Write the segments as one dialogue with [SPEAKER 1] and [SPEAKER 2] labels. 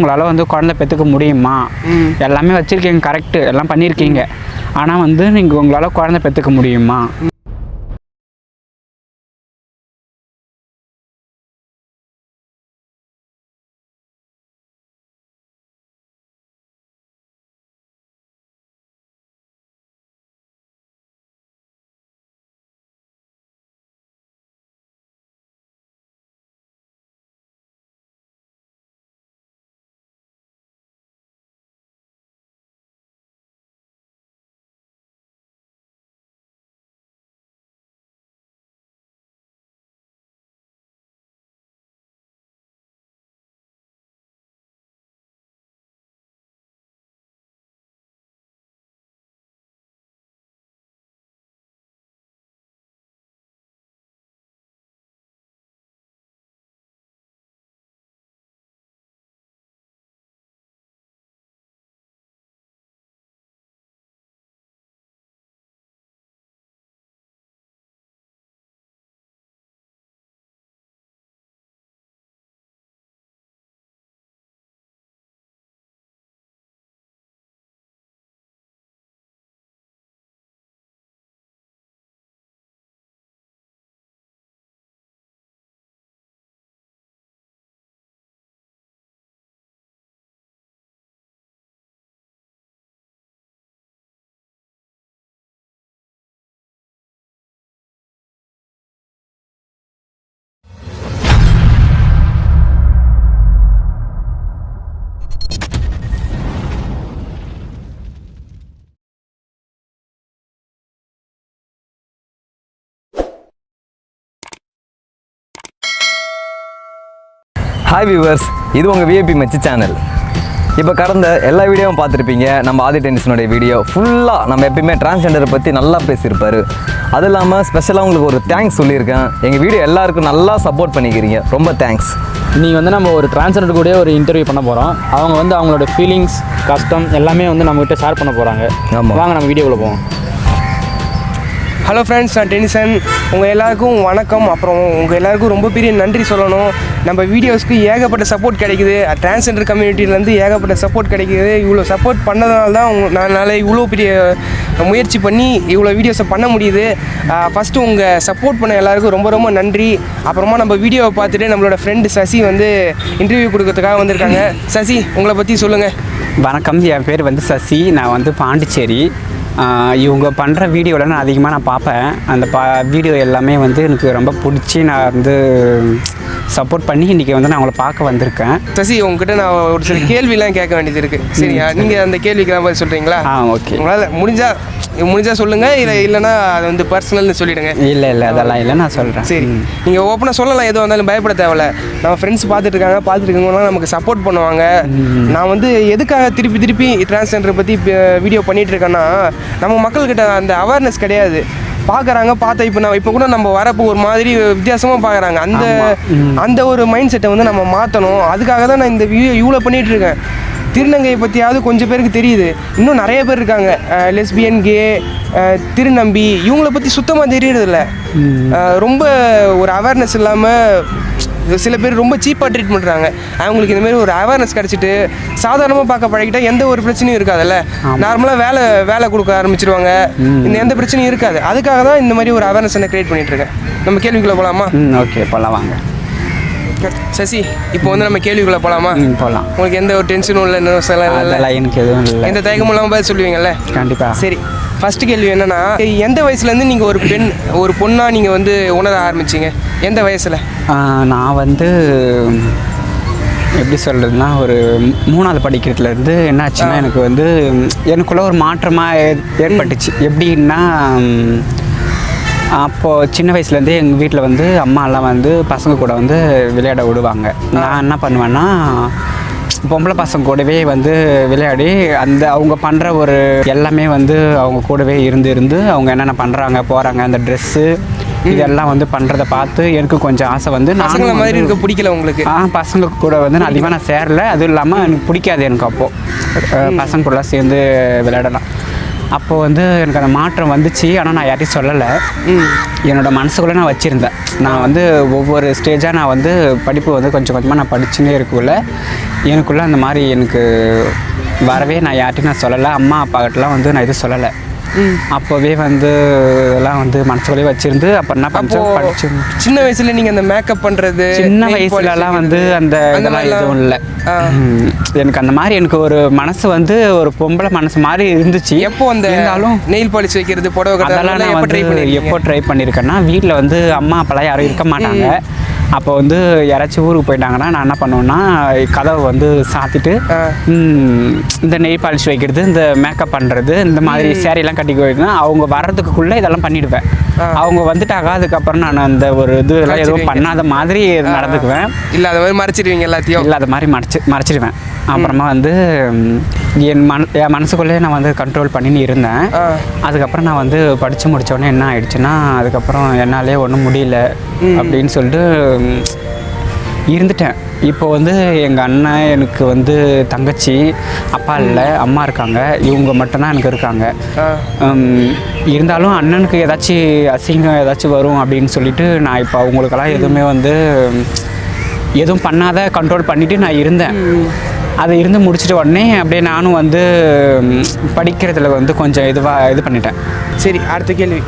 [SPEAKER 1] உங்களால் வந்து குழந்தை பெற்றுக்க முடியுமா? எல்லாமே வச்சுருக்கீங்க, கரெக்டு, எல்லாம் பண்ணியிருக்கீங்க. ஆனால் வந்து நீங்கள் உங்களால் குழந்தை பெற்றுக்க முடியுமா?
[SPEAKER 2] ஹாய் வியூவர்ஸ், இது உங்கள் விஐபி மச்சி சேனல். இப்போ கடந்த எல்லா வீடியோவும் பார்த்துருப்பீங்க. நம்ம ஆதி டென்னிஸனுடைய வீடியோ ஃபுல்லாக நம்ம எப்பயுமே டிரான்ஸ்ஜெண்டரை பற்றி நல்லா பேசியிருப்பார். அது இல்லாமல் ஸ்பெஷலாக உங்களுக்கு ஒரு தேங்க்ஸ் சொல்லியிருக்கேன். எங்கள் வீடியோ எல்லாருக்கும் நல்லா சப்போர்ட் பண்ணிக்கிறீங்க, ரொம்ப தேங்க்ஸ்.
[SPEAKER 3] நீங்கள் வந்து நம்ம ஒரு டிரான்ஸ்ஜெண்டர் கூட ஒரு இன்டர்வியூ பண்ண போகிறோம். அவங்க வந்து அவங்களோட ஃபீலிங்ஸ், கஷ்டம் எல்லாமே வந்து நம்மகிட்ட ஷேர் பண்ண போகிறாங்க.
[SPEAKER 2] ஆமாம்,
[SPEAKER 3] வாங்க நம்ம வீடியோக்குள்ளே போவோம்.
[SPEAKER 4] ஹலோ ஃப்ரெண்ட்ஸ், நான் டெனிசன். உங்கள் எல்லாருக்கும் வணக்கம். அப்புறம் உங்கள் எல்லாருக்கும் ரொம்ப பெரிய நன்றி சொல்லணும். நம்ம வீடியோஸ்க்கு ஏகப்பட்ட சப்போர்ட் கிடைக்குது. டிரான்ஸ்ஜெண்டர் கம்யூனிட்டிலேருந்து ஏகப்பட்ட சப்போர்ட் கிடைக்குது. இவ்வளோ சப்போர்ட் பண்ணதுனால தான் நான் இவ்வளோ பெரிய முயற்சி பண்ணி இவ்வளோ வீடியோஸை பண்ண முடியுது. ஃபஸ்ட்டு உங்கள் சப்போர்ட் பண்ண எல்லாருக்கும் ரொம்ப ரொம்ப நன்றி. அப்புறமா நம்ம வீடியோவை பார்த்துட்டு நம்மளோட ஃப்ரெண்டு சசி வந்து இன்டர்வியூ கொடுக்கறதுக்காக வந்திருக்காங்க. சசி, உங்களை பற்றி சொல்லுங்கள்.
[SPEAKER 1] வணக்கம், என் பேர் வந்து சசி. நான் வந்து பாண்டிச்சேரி. இவங்க பண்ணுற வீடியோவில் நான் அதிகமாக பார்ப்பேன். அந்த வீடியோ எல்லாமே வந்து எனக்கு ரொம்ப பிடிச்சி நான் வந்து சப்போர்ட் பண்ணி இன்றைக்கி வந்து நான் அவங்கள பார்க்க வந்திருக்கேன்.
[SPEAKER 4] சசி, உங்ககிட்ட நான் ஒரு சில கேள்விலாம் கேட்க வேண்டியது இருக்குது. சரியா? நீங்கள் அந்த கேள்விக்கு தான் பதில் சொல்கிறீங்களா?
[SPEAKER 1] ஓகே.
[SPEAKER 4] உங்களால் முடிஞ்சால் சொல்லுங்கள், இல்லைன்னா அதை வந்து பர்சனல்னு சொல்லிவிடுங்க.
[SPEAKER 1] இல்லை அதெல்லாம் இல்லை, நான் சொல்கிறேன்.
[SPEAKER 4] சரி, நீங்கள் ஓப்பனாக சொல்லலாம், எதுவும் வந்தாலும் பயப்பட தேவையில்ல. நம்ம ஃப்ரெண்ட்ஸ் பார்த்துருக்கவங்களாம் நமக்கு சப்போர்ட் பண்ணுவாங்க. நான் வந்து எதுக்காக திருப்பி டிரான்ஸ்ஜெண்டரை பற்றி வீடியோ பண்ணிகிட்ருக்கேன்னா, நம்ம மக்கள்கிட்ட அந்த அவேர்னஸ் கிடையாது. பார்க்குறாங்க, இப்போ கூட நம்ம வரப்போ ஒரு மாதிரி வித்தியாசமாக பார்க்குறாங்க. அந்த ஒரு மைண்ட் செட்டை வந்து நம்ம மாற்றணும். அதுக்காக தான் நான் இந்த வீடியோ இவ்வளோ பண்ணிகிட்ருக்கேன். திருநங்கையை பற்றியாவது கொஞ்சம் பேருக்கு தெரியுது. இன்னும் நிறைய பேர் இருக்காங்க, லெஸ்பியன், கே, திருநம்பி, இவங்கள பற்றி சுத்தமாக தெரியறதில்ல. ரொம்ப ஒரு அவேர்னஸ் இல்லாமல் சில பேர் ரொம்ப சீப்பாக ட்ரீட் பண்ணுறாங்க. அவங்களுக்கு இந்தமாரி ஒரு அவேர்னஸ் கிடச்சிட்டு சாதாரணமாக பார்க்க பழகிட்டா எந்த ஒரு பிரச்சனையும் இருக்காதுல்ல. நார்மலாக வேலை கொடுக்க ஆரம்பிச்சிருவாங்க. எந்த பிரச்சனையும் இருக்காது. அதுக்காக தான் இந்த மாதிரி ஒரு அவேர்னஸ் நான் க்ரியேட் பண்ணிகிட்ருக்கேன். நம்ம கேள்விக்குள்ளே போகலாமா?
[SPEAKER 1] ஓகே, போகலாம், வாங்க.
[SPEAKER 4] சசி, இப்போ வந்து நம்ம கேள்விக்குள்ளே போகலாமா?
[SPEAKER 1] போகலாம்.
[SPEAKER 4] உங்களுக்கு எந்த ஒரு டென்ஷனும் இல்லை,
[SPEAKER 1] அதெல்லாம் எனக்கு எதுவும் இல்லை.
[SPEAKER 4] எந்த தயக்கமும் இல்லாமல் பதில் சொல்லுவீங்கல்ல?
[SPEAKER 1] கண்டிப்பாக.
[SPEAKER 4] சரி, ஃபஸ்ட்டு கேள்வி என்னென்னா, எந்த வயசுலேருந்து நீங்கள் ஒரு பொண்ணாக நீங்கள் வந்து உணர ஆரம்பிச்சிங்க? எந்த வயசில்?
[SPEAKER 1] நான் வந்து எப்படி சொல்கிறதுனா, ஒரு 3வது படிக்கிறதுலேருந்து என்னாச்சுன்னா, எனக்கு வந்து எனக்குள்ளே ஒரு மாற்றமாக ஏற்பட்டுச்சு. எப்படின்னா, அப்போது சின்ன வயசுலேருந்தே எங்கள் வீட்டில் வந்து அம்மாலாம் வந்து பசங்க கூட வந்து விளையாட விடுவாங்க. நான் என்ன பண்ணுவேன்னா, பொம்பளை பசங்க கூடவே வந்து விளையாடி அவங்க பண்ணுற ஒரு எல்லாமே வந்து அவங்க கூடவே இருந்து அவங்க என்னென்ன பண்ணுறாங்க போகிறாங்க, அந்த ட்ரெஸ்ஸு இதெல்லாம் வந்து பண்ணுறதை பார்த்து எனக்கு கொஞ்சம் ஆசை வந்து
[SPEAKER 4] நான் மாதிரி இருக்க பிடிக்கல உங்களுக்கு?
[SPEAKER 1] பசங்க கூட வந்து நான் அதிகமாக சேரல. அதுவும் இல்லாமல் எனக்கு பிடிக்காது. எனக்கு அப்போது பசங்க கூடலாம் சேர்ந்து விளையாடலாம். அப்போது வந்து எனக்கு அந்த மாற்றம் வந்துச்சு. ஆனால் நான் யார்ட்டையும் சொல்லலை. என்னோடய மனசுக்குள்ளே நான் வச்சுருந்தேன். நான் வந்து ஒவ்வொரு ஸ்டேஜாக நான் வந்து படிப்பு வந்து கொஞ்சம் கொஞ்சமாக நான் படிச்சுன்னே இருக்குள்ள எனக்குள்ளே அந்த மாதிரி எனக்கு வரவே நான் யார்ட்டையும் நான் சொல்லலை. அம்மா அப்பாக்கிட்டலாம் வந்து நான் எதுவும் சொல்லலை. அப்போவே வந்து இதெல்லாம் வந்து மனசுக்குள்ளே வச்சிருந்து அப்புறம் என்ன கொஞ்சம் படிச்சு.
[SPEAKER 4] சின்ன வயசுல நீங்கள் அந்த மேக்கப் பண்ணுறது,
[SPEAKER 1] சின்ன வயசுலலாம் வந்து அந்த இதெல்லாம் எதுவும் இல்லை. எனக்கு அந்த மாதிரி எனக்கு ஒரு மனசு வந்து ஒரு பொம்பளை மனசு மாதிரி இருந்துச்சு.
[SPEAKER 4] எப்போ அந்த
[SPEAKER 1] இருந்தாலும்
[SPEAKER 4] நெயில் பாலிஷ் வைக்கிறது, புடவை
[SPEAKER 1] அதெல்லாம் நான் வந்து எப்போ ட்ரை பண்ணியிருக்கேன்னா, வீட்டில் வந்து அம்மா அப்பெல்லாம் யாரும் இருக்க மாட்டாங்க. அப்போ வந்து யாராச்சும் ஊருக்கு போயிட்டாங்கன்னா நான் என்ன பண்ணுவேன்னா கதவை வந்து சாத்திட்டு இந்த நெய் பாலிஷ் வைக்கிறது, இந்த மேக்கப் பண்ணுறது, இந்த மாதிரி சேரீலாம் கட்டி வைக்கணும். அவங்க வர்றதுக்குள்ளே இதெல்லாம் பண்ணிவிடுவேன். அவங்க வந்துட்டாங்க. அதுக்கப்புறம் நான் அந்த ஒரு இதெல்லாம் எதுவும் பண்ணாத மாதிரி நடந்துக்குவேன்.
[SPEAKER 4] இல்லை அது மாதிரி மறைச்சிடுவீங்க எல்லாத்தையும்?
[SPEAKER 1] இல்லை அது மாதிரி மறைச்சிடுவேன். அப்புறமா வந்து என் மனசுக்குள்ளே நான் வந்து கண்ட்ரோல் பண்ணின்னு இருந்தேன். அதுக்கப்புறம் நான் வந்து படித்து முடித்தோடனே என்ன ஆயிடுச்சுன்னா, அதுக்கப்புறம் என்னாலே ஒன்றும் முடியல அப்படின்னு சொல்லிட்டு இருந்துட்டேன். இப்போ வந்து எங்கள் அண்ணன், எனக்கு வந்து தங்கச்சி, அப்பா இல்லை, அம்மா இருக்காங்க. இவங்க மட்டும்தான் எனக்கு இருக்காங்க. இருந்தாலும் அண்ணனுக்கு ஏதாச்சும் அசிங்கம் ஏதாச்சும் வரும் அப்படின்னு சொல்லிட்டு நான் இப்போ அவங்களுக்கெல்லாம் எதுவுமே வந்து எதுவும் பண்ணாத கண்ட்ரோல் பண்ணிவிட்டு நான் இருந்தேன். அதை இருந்து முடிச்சிட்ட உடனே அப்படியே நானும் வந்து படிக்கிறதுல வந்து கொஞ்சம் இது பண்ணிட்டேன்.
[SPEAKER 4] சரி, அடுத்த கேள்வி.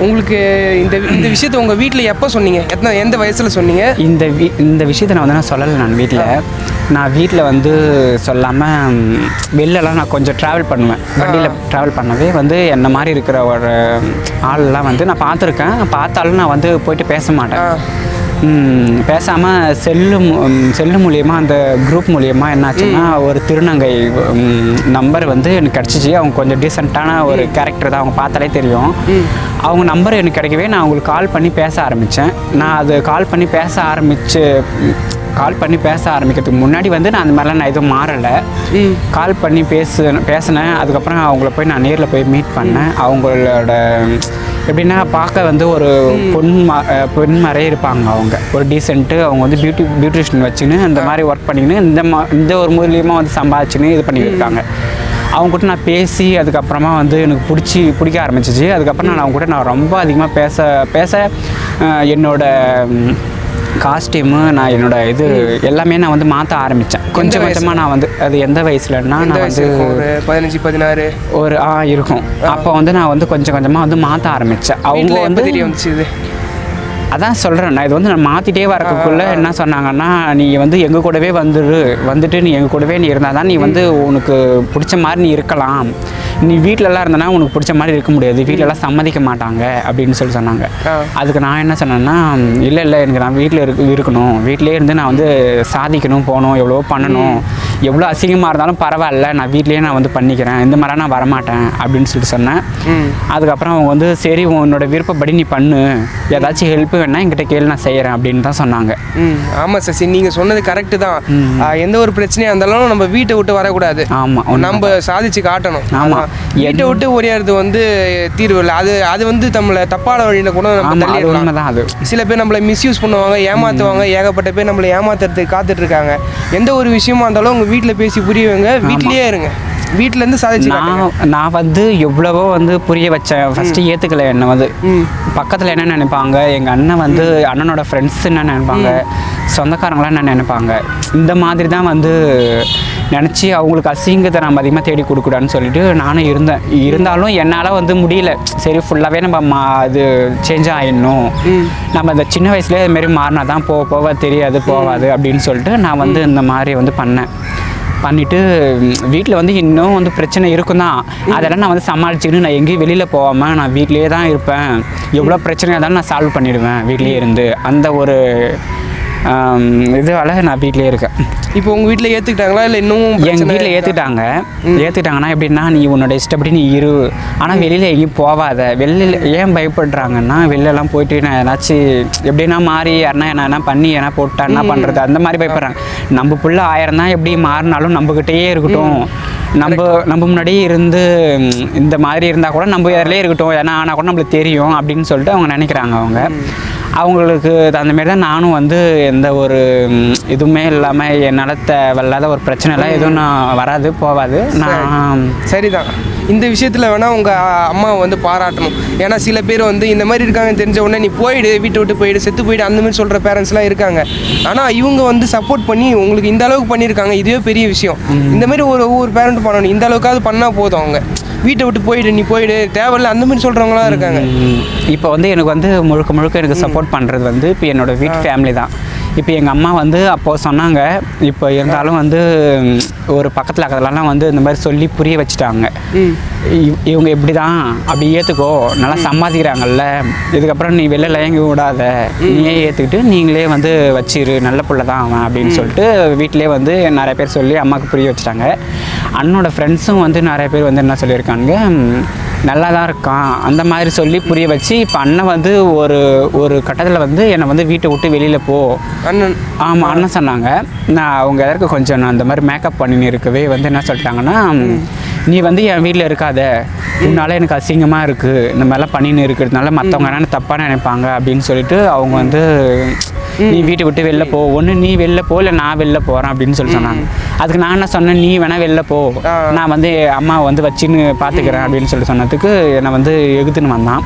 [SPEAKER 4] உங்களுக்கு இந்த விஷயத்தை உங்கள் வீட்டில் எப்போ சொன்னீங்க? எந்த வயசில் சொன்னீங்க?
[SPEAKER 1] இந்த விஷயத்தை நான் வந்து நான் சொல்லலை. நான் வீட்டில் வந்து சொல்லாமல் வெளிலலாம் நான் கொஞ்சம் ட்ராவல் பண்ணுவேன். வண்டியில் ட்ராவல் பண்ணவே வந்து என்ன மாதிரி இருக்கிற ஒரு ஆள்லாம் வந்து நான் பார்த்துருக்கேன். பார்த்தாலும் நான் வந்து போயிட்டு பேச மாட்டேன். பேசாமல் செல்லு மூலியமாக அந்த குரூப் மூலியமாக என்னாச்சுன்னா ஒரு திருநங்கை நம்பர் வந்து எனக்கு கிடச்சிச்சு. அவங்க கொஞ்சம் டீசெண்டான ஒரு கேரக்டர் தான், அவங்க பார்த்தாலே தெரியும். அவங்க நம்பர் எனக்கு கிடைக்கவே நான் அவங்களுக்கு கால் பண்ணி பேச ஆரம்பித்தேன். நான் அது கால் பண்ணி பேச ஆரம்பிக்கிறதுக்கு முன்னாடி வந்து நான் அந்த மாதிரிலாம் நான் எதுவும் மாறலை. கால் பண்ணி பேசினேன். அதுக்கப்புறம் அவங்கள போய் நான் நேரில் போய் மீட் பண்ணேன். அவங்களோட எப்படின்னா பார்க்க வந்து ஒரு பெண் மாதிரியே இருப்பாங்க. அவங்க ஒரு டீசென்ட்டு. அவங்க வந்து பியூட்டிஷியன் வச்சுன்னு அந்த மாதிரி ஒர்க் பண்ணிக்கின்னு இந்த ஒரு மூலியமாக வந்து சம்பாதிச்சுன்னு இது பண்ணியிருக்காங்க. அவங்ககிட்ட நான் பேசி அதுக்கப்புறமா வந்து எனக்கு பிடிக்க ஆரம்பிச்சிச்சு. அதுக்கப்புறம் நான் அவங்ககிட்ட நான் ரொம்ப அதிகமாக பேச என்னோடய காஸ்டியூமு, நான் என்னோட இது எல்லாமே நான் வந்து மாற்ற ஆரம்பித்தேன். கொஞ்சம் கொஞ்சமாக நான் வந்து அது எந்த வயசுலன்னா நான் வந்து
[SPEAKER 4] 15-16
[SPEAKER 1] ஒரு இருக்கும். அப்போ வந்து நான் வந்து கொஞ்சம் கொஞ்சமாக வந்து மாற்ற ஆரம்பித்தேன். அவங்க வந்து
[SPEAKER 4] இது
[SPEAKER 1] அதான் சொல்கிறேன். நான் இது வந்து நான் மாற்றிட்டே வரக்குள்ளே என்ன சொன்னாங்கன்னா, நீ வந்து எங்கள் கூடவே வந்துட்டு நீ எங்கள் கூடவே நீ இருந்தால் தான் நீ வந்து உனக்கு பிடிச்ச மாதிரி நீ இருக்கலாம். நீ வீட்டிலலாம் இருந்தனா உனக்கு பிடிச்ச மாதிரி இருக்க முடியாது, வீட்டிலலாம் சம்மதிக்க மாட்டாங்க அப்படின்னு சொன்னாங்க. அதுக்கு நான் என்ன சொன்னேன்னா, இல்லை எனக்கு நான் வீட்டில் இருக்கணும், வீட்டிலே இருந்து நான் வந்து சாதிக்கணும், போகணும், எவ்வளோ பண்ணணும், எவ்வளோ அசிங்கமாக இருந்தாலும் பரவாயில்ல, நான் வீட்லேயே நான் வந்து பண்ணிக்கிறேன், இந்த மாதிரிலாம் நான் வரமாட்டேன் அப்படின்னு சொல்லிட்டு சொன்னேன். அதுக்கப்புறம் அவங்க வந்து சரி உன்னோட விருப்பப்படி நீ பண்ணு, ஏதாச்சும் ஹெல்ப் வேணா என்கிட்ட கேள்வி நான் செய்கிறேன் அப்படின்னு தான் சொன்னாங்க.
[SPEAKER 4] ஆமாம் சசி, நீங்கள் சொன்னது கரெக்டு தான். எந்த ஒரு பிரச்சனையாக இருந்தாலும் நம்ம வீட்டை விட்டு வரக்கூடாது.
[SPEAKER 1] ஆமாம்,
[SPEAKER 4] நம்ம சாதிச்சு காட்டணும்.
[SPEAKER 1] ஆமாம்,
[SPEAKER 4] வீட்டை விட்டு ஒரேறது வந்து தீர்வு இல்லை. அது வந்து நம்மளை தப்பான வழியில் கூட நம்ம தள்ளிடலாம்.
[SPEAKER 1] அது
[SPEAKER 4] சில பேர் நம்மளை மிஸ்யூஸ் பண்ணுவாங்க, ஏமாற்றுவாங்க. ஏகப்பட்ட பேர் நம்மளை ஏமாத்துறதுக்கு காத்துட்டு இருக்காங்க. எந்த ஒரு விஷயமா இருந்தாலும் உங்கள் வீட்டில் பேசி புரியவங்க, வீட்லேயே இருங்க, வீட்டிலேருந்து சாதிச்சு.
[SPEAKER 1] நான் வந்து எவ்வளவோ வந்து புரிய வச்சேன். ஃபஸ்ட்டு ஏற்றுக்கலை. என்னை வந்து பக்கத்தில் என்ன நினைப்பாங்க, எங்கள் அண்ணன் வந்து அண்ணனோட ஃப்ரெண்ட்ஸ் என்ன நினைப்பாங்க, சொந்தக்காரங்களாம் என்ன நினைப்பாங்க, இந்த மாதிரி தான் வந்து நினச்சி அவங்களுக்கு அசிங்கத்தை நம்ம அதிகமாக தேடி கொடுக்கூடாதுன்னு சொல்லிட்டு நானும் இருந்தாலும் என்னால் வந்து முடியல. சரி ஃபுல்லாகவே நம்ம அது சேஞ்ச் ஆகிடணும், நம்ம இந்த சின்ன வயசுலேயே இதுமாரி மாறினா தான் போக தெரியாது போகாது அப்படின்னு சொல்லிட்டு நான் வந்து இந்த மாதிரி வந்து பண்ணிவிட்டு வீட்டில் வந்து இன்னும் வந்து பிரச்சனை இருக்கும் தான். அதெல்லாம் நான் வந்து சமாளிச்சுக்கிட்டு நான் எங்கேயும் வெளியில் போகாமல் நான் வீட்லேயே தான் இருப்பேன். எவ்வளோ பிரச்சனையாக இருந்தாலும் நான் சால்வ் பண்ணிவிடுவேன் வீட்லேயே இருந்து. அந்த ஒரு இதுவால் நான் வீட்டிலே இருக்கேன்.
[SPEAKER 4] இப்போ உங்கள் வீட்டில் ஏற்றுக்கிட்டாங்களா இல்லை இன்னும்?
[SPEAKER 1] எங்கள் வீட்டில் ஏற்றுக்கிட்டாங்கன்னா எப்படின்னா, நீ உன்னோட இஷ்டப்படி நீ இரு, ஆனால் வெளியில் எங்கேயும் போகாத. வெளியில் ஏன் பயப்படுறாங்கன்னா, வெளிலலாம் போயிட்டு நான் ஏதாச்சும் எப்படின்னா மாறி யாருன்னா என்ன பண்ணி என்ன போட்டா என்ன பண்ணுறது, அந்த மாதிரி பயப்படுறாங்க. நம்ம புள்ள 1000 தான் எப்படி மாறினாலும் நம்மக்கிட்டேயே இருக்கட்டும், நம்ம முன்னாடியே இருந்து இந்த மாதிரி இருந்தால் கூட நம்ம இதிலே இருக்கட்டும், ஏன்னா ஆனால் கூட நம்மளுக்கு தெரியும் அப்படின்னு சொல்லிட்டு அவங்க நினைக்கிறாங்க. அவங்களுக்கு அந்தமாரி தான் நானும் வந்து எந்த ஒரு இதுவுமே இல்லாமல் என்னால் தேவையில்லாத ஒரு பிரச்சனை எல்லாம் எதுவும் நான் வராது போகாது. நான்
[SPEAKER 4] சரிதான். இந்த விஷயத்தில் வேணால் உங்கள் அம்மாவை வந்து பாராட்டணும். ஏன்னா சில பேர் வந்து இந்த மாதிரி இருக்காங்கன்னு தெரிஞ்ச உடனே நீ போயிடு, வீட்டை விட்டு போயிடு, செத்து போயிடு, அந்த மாதிரி சொல்கிற பேரண்ட்ஸ்லாம் இருக்காங்க. ஆனால் இவங்க வந்து சப்போர்ட் பண்ணி உங்களுக்கு இந்த அளவுக்கு பண்ணியிருக்காங்க, இதுவே பெரிய விஷயம். இந்த மாதிரி ஒவ்வொரு பேரண்ட்டும் பண்ணணும். இந்த அளவுக்காவது பண்ணால் போதும். அவங்க வீட்டை விட்டு போயிடு, நீ போயிடு, தேவையில்ல அந்த மாதிரி சொல்கிறவங்களாம் இருக்காங்க.
[SPEAKER 1] இப்போ வந்து எனக்கு வந்து முழுக்க எனக்கு சப்போர்ட் பண்ணுறது வந்து இப்போ என்னோடய வீட்டு ஃபேமிலி தான். இப்போ எங்கள் அம்மா வந்து அப்போது சொன்னாங்க, இப்போ இருந்தாலும் வந்து ஒரு பக்கத்தில் இருக்கிறதெல்லாம் வந்து இந்த மாதிரி சொல்லி புரிய வச்சுட்டாங்க. இவங்க இப்படி தான், அப்படி ஏற்றுக்கோ, நல்லா சம்பாதிக்கிறாங்கல்ல, இதுக்கப்புறம் நீ வெளில இறங்கி விடாத, நீயே ஏற்றுக்கிட்டு நீங்களே வந்து வச்சிரு, நல்ல பிள்ளை தான் அவன் அப்படின்னு சொல்லிட்டு வீட்டிலே வந்து நிறைய பேர் சொல்லி அம்மாவுக்கு புரிய வச்சுட்டாங்க. அண்ணனோட ஃப்ரெண்ட்ஸும் வந்து நிறைய பேர் வந்து என்ன சொல்லியிருக்காங்க, நல்லா தான் இருக்கான் அந்த மாதிரி சொல்லி புரிய வச்சு இப்போ அண்ணன் வந்து ஒரு கட்டத்தில் வந்து என்னை வந்து வீட்டை விட்டு வெளியில் போ
[SPEAKER 4] அண்ணன்.
[SPEAKER 1] ஆமாம், அண்ணன் சொன்னாங்க. நான் அவங்க எதற்கு கொஞ்சம் நான் அந்த மாதிரி மேக்கப் பண்ணின்னு இருக்கவே வந்து என்ன சொல்லிட்டாங்கன்னா, நீ வந்து என் வீட்டில் இருக்காத, உன்னால எனக்கு அசிங்கமாக இருக்குது, இந்த மாதிரிலாம் பண்ணின்னு இருக்கிறதுனால மற்றவங்க என்னென்ன தப்பாக நினைப்பாங்க அப்படின்னு சொல்லிட்டு அவங்க வந்து நீ வீட்டை விட்டு வெளில போ, ஒன்று நீ வெளில போ இல்லை நான் வெளில போகிறேன் அப்படின்னு சொல்லி சொன்னாங்க. அதுக்கு நான் என்ன சொன்னேன், நீ வேணால் வெளில போ, நான் வந்து அம்மாவை வந்து வச்சுன்னு பார்த்துக்கிறேன் அப்படின்னு சொல்லி சொன்னதுக்கு என்னை வந்து எகுத்துன்னு வந்தான்.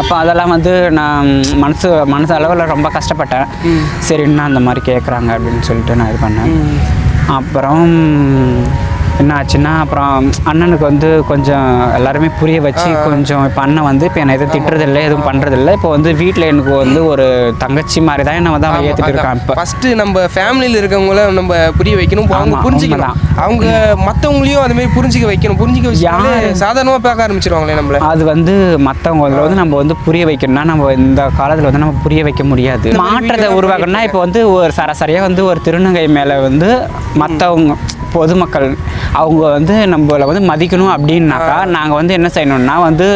[SPEAKER 1] அப்போ அதெல்லாம் வந்து நான் மனசு அளவில் ரொம்ப கஷ்டப்பட்டேன். சரின்னா அந்த மாதிரி கேட்குறாங்க அப்படின்னு சொல்லிட்டு நான் இது பண்ணேன். அப்புறம் என்ன ஆச்சுன்னா, அப்புறம் அண்ணனுக்கு வந்து கொஞ்சம் எல்லாருமே புரிய வச்சு கொஞ்சம் இப்போ அண்ணன் வந்து இப்போ என்னை எதுவும் திட்டுறதில்லை, எதுவும் பண்ணுறதில்லை. இப்போ வந்து வீட்டில் எனக்கு வந்து ஒரு தங்கச்சி மாதிரி தான் என்னை வந்து அவன் ஏற்றிட்டு இருக்கான். இப்போ
[SPEAKER 4] ஃபஸ்ட்டு நம்ம ஃபேமிலியில் இருக்கவங்கள நம்ம புரிய வைக்கணும், அவங்க புரிஞ்சுக்கலாம். அவங்க மற்றவங்களையும் அதுமாரி புரிஞ்சிக்க வைக்கணும். புரிஞ்சிக்க வச்சு சாதாரணமாக பார்க்க ஆரம்பிச்சிருவாங்களே நம்மள.
[SPEAKER 1] அது வந்து மற்றவங்கள வந்து நம்ம வந்து புரிய வைக்கணும்னா நம்ம இந்த காலத்தில் வந்து நம்ம புரிய வைக்க முடியாது. மாற்றத்தை உருவாக்கணும்னா இப்போ வந்து ஒரு சராசரியாக வந்து ஒரு திருநங்கை மேலே வந்து மற்றவங்க பொதுமக்கள் அவங்க வந்து நம்மளை வந்து மதிக்கணும் அப்படின்னாக்கா நாங்கள் வந்து என்ன செய்யணும்னா வந்து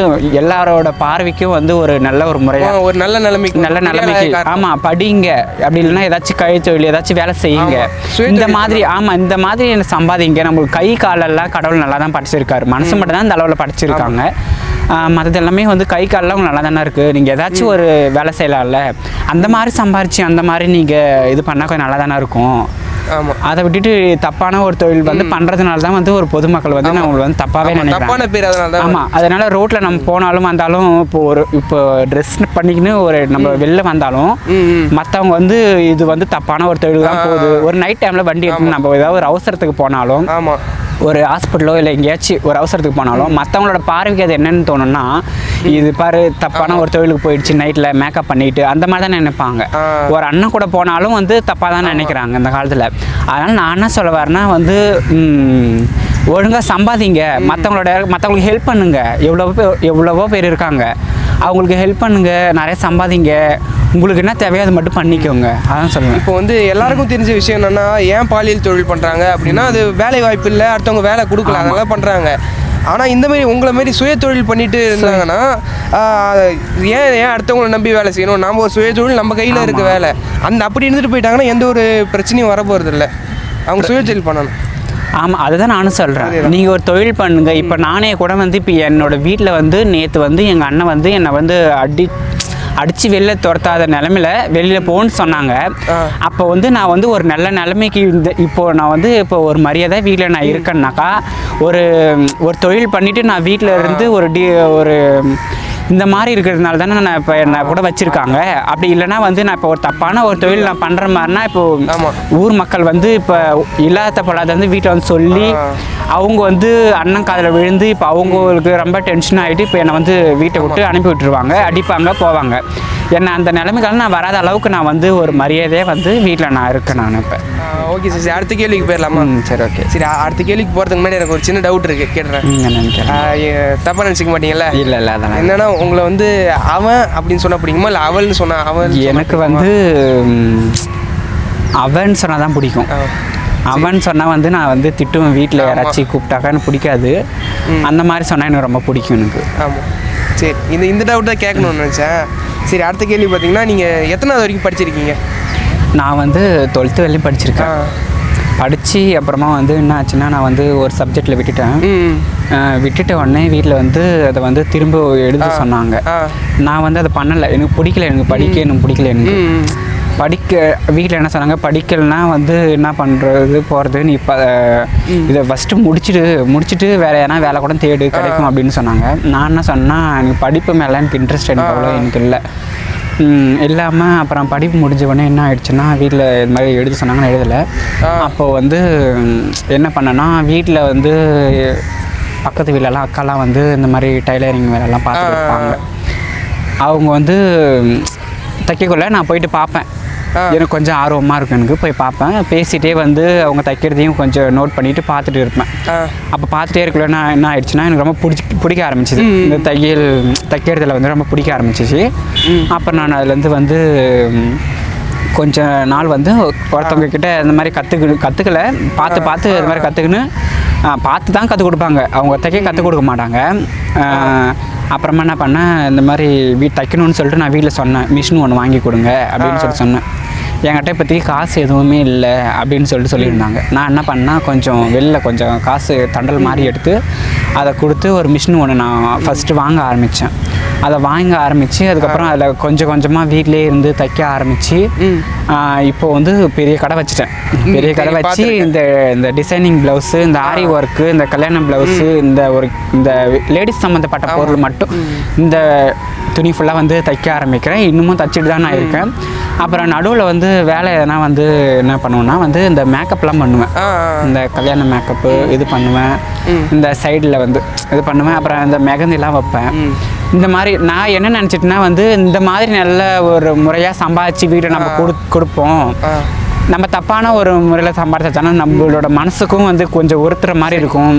[SPEAKER 1] எல்லாரோட பார்வைக்கும் வந்து ஒரு நல்ல ஒரு முறையாக
[SPEAKER 4] ஒரு நல்ல நிலைமைக்கு
[SPEAKER 1] ஆமாம் படிங்க, அப்படி இல்லைன்னா ஏதாச்சும் கைத்தொழில் ஏதாச்சும் வேலை செய்யுங்க, இந்த மாதிரி இந்த மாதிரி என்ன சம்பாதிங்க. நம்மளுக்கு கை காலெல்லாம் கடவுள் நல்லா தான் படிச்சிருக்காரு, மனசு மட்டும் தான் இந்த அளவில் படிச்சிருக்காங்க. மற்றது எல்லாமே வந்து கை காலெல்லாம் நல்லா தானே இருக்குது. நீங்கள் ஏதாச்சும் ஒரு வேலை செய்யலாம்ல, அந்த மாதிரி சம்பாரித்து அந்த மாதிரி நீங்கள் இது பண்ணால் கொஞ்சம் நல்லா தானே இருக்கும்.
[SPEAKER 4] ஆமாம்,
[SPEAKER 1] அதை விட்டுட்டு தப்பான ஒரு தொழில் வந்து பண்ணுறதுனால தான் வந்து ஒரு பொதுமக்கள் வந்து நம்மளுக்கு வந்து தப்பாகவே நினைக்கிறாங்க. ஆமாம், அதனால ரோட்டில் நம்ம போனாலும் வந்தாலும் இப்போ ட்ரெஸ் பண்ணிக்கின்னு ஒரு நம்ம வெளில வந்தாலும் மற்றவங்க வந்து இது வந்து தப்பான ஒரு தொழில் தான் போகுது. ஒரு நைட் டைமில் வண்டி எடுத்து நம்ம ஏதாவது ஒரு அவசரத்துக்கு போனாலும், ஒரு ஹாஸ்பிட்டலோ இல்லை எங்கேயாச்சும் ஒரு அவசரத்துக்கு போனாலும் மற்றவங்களோட பார்வைக்கு அது என்னென்னு தோணுன்னா, இது பாரு தப்பான ஒரு தொழிலுக்கு போயிடுச்சு, நைட்டில் மேக்கப் பண்ணிட்டு அந்த மாதிரி தான் நினைப்பாங்க. ஒரு அண்ணன் கூட போனாலும் வந்து தப்பாக தான் நினைக்கிறாங்க இந்த காலத்தில். அதனால் நான் என்ன சொல்ல வரேன்னா வந்து ஒழுங்காக சம்பாதிங்க, மற்றவங்களுக்கு ஹெல்ப் பண்ணுங்க. எவ்வளவோ பேர் இருக்காங்க, அவங்களுக்கு ஹெல்ப் பண்ணுங்க, நிறைய சம்பாதிங்க, உங்களுக்கு என்ன தேவையோ அதை மட்டும் பண்ணிக்கோங்க. அதான் சொல்லுவேன்.
[SPEAKER 4] இப்போ வந்து எல்லாருக்கும் தெரிஞ்ச விஷயம் என்னென்னா, ஏன் பாலியல் தொழில் பண்ணுறாங்க அப்படின்னா அது வேலை வாய்ப்பு இல்லை, அடுத்தவங்க வேலை கொடுக்கல, அதெல்லாம் பண்ணுறாங்க. ஆனால் இந்த மாதிரி உங்களை மாரி சுய தொழில் பண்ணிட்டு இருந்தாங்கன்னா ஏன் அடுத்தவங்களை நம்பி வேலை செய்யணும்? நாம் ஒரு சுய தொழில் நம்ம கையில் இருக்க வேலை அப்படி இருந்துட்டு போயிட்டாங்கன்னா எந்த ஒரு பிரச்சனையும் வரப்போகிறது இல்லை. அவங்க சுய தொழில் பண்ணணும்.
[SPEAKER 1] ஆமாம், அதுதான் நானும் சொல்கிறேன். நீங்கள் ஒரு தொழில் பண்ணுங்கள். இப்போ நானே கூட வந்து இப்போ என்னோடய வீட்டில் வந்து நேற்று வந்து எங்கள் அண்ணன் வந்து என்னை வந்து அடித்து வெளில துரத்தாத நிலமையில வெளியில் போகணுன்னு சொன்னாங்க. அப்போ வந்து நான் வந்து ஒரு நல்ல நிலைமைக்கு இப்போது நான் வந்து இப்போ ஒரு மரியாதை வீட்டில் நான் இருக்கேன்னாக்கா ஒரு தொழில் பண்ணிவிட்டு நான் வீட்டில் இருந்து ஒரு இந்த மாதிரி இருக்கிறதுனால தானே நான் இப்போ என்னை கூட வச்சுருக்காங்க. அப்படி இல்லைனா வந்து நான் இப்போ ஒரு தப்பான ஒரு தொழில் நான் பண்ணுற மாதிரினா இப்போது ஊர் மக்கள் வந்து இப்போ இல்லாத பொல்லாத வந்து வீட்டை வந்து சொல்லி அவங்க வந்து அண்ணன் காதில் விழுந்து இப்போ அவங்களுக்கு ரொம்ப டென்ஷன் ஆகிட்டு இப்போ என்னை வந்து வீட்டை விட்டு அனுப்பி விட்டுருவாங்க, அடிப்பாங்க, போவாங்க. என்னை அந்த நிலைமைக்கால நான் வராத அளவுக்கு நான் வந்து ஒரு மரியாதையே வந்து வீட்டில் நான் இருக்கேன். நான் இப்போ
[SPEAKER 4] ஓகே சார், அடுத்த கேள்விக்கு போயிடலாமா?
[SPEAKER 1] சரி, ஓகே.
[SPEAKER 4] சரி, அடுத்த கேள்விக்கு போகிறதுக்கு முன்னாடி எனக்கு ஒரு சின்ன டவுட் இருக்குது, கேட்டுறேன். தப்பாக நினச்சிக்க மாட்டீங்கல்ல?
[SPEAKER 1] இல்லை, அதெல்லாம்
[SPEAKER 4] என்னன்னா உங்களை வந்து அவன் அப்படின்னு சொன்னால் பிடிக்குமா இல்லை அவள்னு சொன்னால்? அவன்
[SPEAKER 1] எனக்கு வந்து அவன் சொன்னால் தான் பிடிக்கும். அவன் சொன்னால் வந்து நான் வந்து திட்டுவேன், வீட்டில் யாராச்சும் கூப்பிட்டாக்கா எனக்கு பிடிக்காது. அந்த மாதிரி சொன்னால் எனக்கு ரொம்ப பிடிக்கும் எனக்கு.
[SPEAKER 4] ஆமாம், சரி, இந்த டவுட் தான் கேட்கணும்னு நினச்சேன். சரி, அடுத்த கேள்வி பார்த்தீங்கன்னா, நீங்கள் எத்தனாவது வரைக்கும் படிச்சிருக்கீங்க?
[SPEAKER 1] நான் வந்து 12th வரையும் படிச்சிருக்கேன். படித்து அப்புறமா வந்து என்ன ஆச்சுன்னா நான் வந்து ஒரு சப்ஜெக்டில் விட்டுட்ட உடனே வீட்டில் வந்து அதை வந்து திரும்ப எழுத சொன்னாங்க. நான் வந்து அதை பண்ணலை, எனக்கு பிடிக்கல, எனக்கு படிக்க எனக்கு பிடிக்கல. எனக்கு வீட்டில் என்ன சொன்னாங்க, படிக்கலைன்னா வந்து என்ன பண்ணுறது போகிறது, நீ இப்போ இதை ஃபஸ்ட்டு முடிச்சுட்டு வேறு எதனா வேலை கூட தேடு கிடைக்கும் அப்படின்னு சொன்னாங்க. நான் என்ன சொன்னேன், எனக்கு படிப்பு மேலே எனக்கு இன்ட்ரெஸ்ட் எனக்கு அவ்வளோ எனக்கு இல்லை. இல்லாமல் அப்புறம் படிப்பு முடிஞ்ச உடனே என்ன ஆயிடுச்சுன்னா, வீட்டில் இது மாதிரி எழுத சொன்னாங்க, நான் எழுதலை. அப்போது வந்து என்ன பண்ணேன்னா, வீட்டில் வந்து பக்கத்து வீட்டிலலாம் அக்காலாம் வந்து இந்த மாதிரி டைலரிங் வேலைலாம் பார்த்து கொடுப்பாங்க. அவங்க வந்து தைக்கக்குள்ள நான் போயிட்டு பார்ப்பேன். எனக்கு கொஞ்சம் ஆர்வமாக இருக்கும், எனக்கு போய் பார்ப்பேன். பேசிகிட்டே வந்து அவங்க தைக்கிறதையும் கொஞ்சம் நோட் பண்ணிவிட்டு பார்த்துட்டு இருப்பேன். அப்போ பார்த்துட்டே இருக்கல நான் என்ன ஆயிடுச்சுன்னா, எனக்கு ரொம்ப பிடிக்க ஆரம்பிச்சிது. இந்த தைக்கிறதுல வந்து ரொம்ப பிடிக்க ஆரம்பிச்சிச்சு. அப்புறம் நான் அதுலேருந்து வந்து கொஞ்ச நாள் வந்து ஒருத்தவங்க கிட்ட இந்த மாதிரி கற்றுக்கல பார்த்து இது மாதிரி கற்றுக்குன்னு பார்த்து தான் கற்றுக் கொடுப்பாங்க, அவங்க கற்றுக் கொடுக்க மாட்டாங்க. அப்புறமா என்ன பண்ணேன், இந்த மாதிரி தைக்கணும்னு சொல்லிட்டு நான் வீட்டில் சொன்னேன், மிஷின் ஒன்று வாங்கி கொடுங்க அப்படின்னு சொன்னேன். என்கிட்ட இப்போதைக்கு காசு எதுவுமே இல்லை அப்படின்னு சொல்லியிருந்தாங்க. நான் என்ன பண்ணேன், வெளில கொஞ்சம் காசு தண்டல் மாதிரி எடுத்து அதை கொடுத்து ஒரு மிஷின் ஒன்று நான் ஃபஸ்ட்டு வாங்க ஆரம்பித்தேன். அதை வாங்க ஆரம்பித்து அதுக்கப்புறம் அதில் கொஞ்சமாக வீட்டிலே இருந்து தைக்க ஆரம்பித்து இப்போது வந்து பெரிய கடை வச்சுட்டேன். பெரிய கடை வச்சு இந்த டிசைனிங் ப்ளவுஸு, இந்த ஆரி ஒர்க்கு, இந்த கல்யாண ப்ளவுஸு, இந்த லேடிஸ் சம்மந்தப்பட்ட பொருள் மட்டும் இந்த துணி ஃபுல்லாக வந்து தைக்க ஆரம்பிக்கிறேன். இன்னமும் தைச்சிட்டு தான் நான் இருக்கேன். அப்புறம் நடுவில் வந்து வேலை எதனா வந்து என்ன பண்ணுவேன்னா வந்து இந்த மேக்கப்லாம் பண்ணுவேன். இந்த கல்யாண மேக்கப்பு இது பண்ணுவேன், இந்த சைடில் வந்து இது பண்ணுவேன். அப்புறம் இந்த மெகந்திலாம் வைப்பேன். இந்த மாதிரி நான் என்ன நினச்சிட்டேன்னா வந்து இந்த மாதிரி நல்ல ஒரு முறையாக சம்பாதிச்சு வீட்டை நம்ம கொடுப்போம். நம்ம தப்பான ஒரு முறையில் சம்பாதிச்சானா நம்மளோட மனசுக்கும் வந்து கொஞ்சம் உறுத்துற மாதிரி இருக்கும்.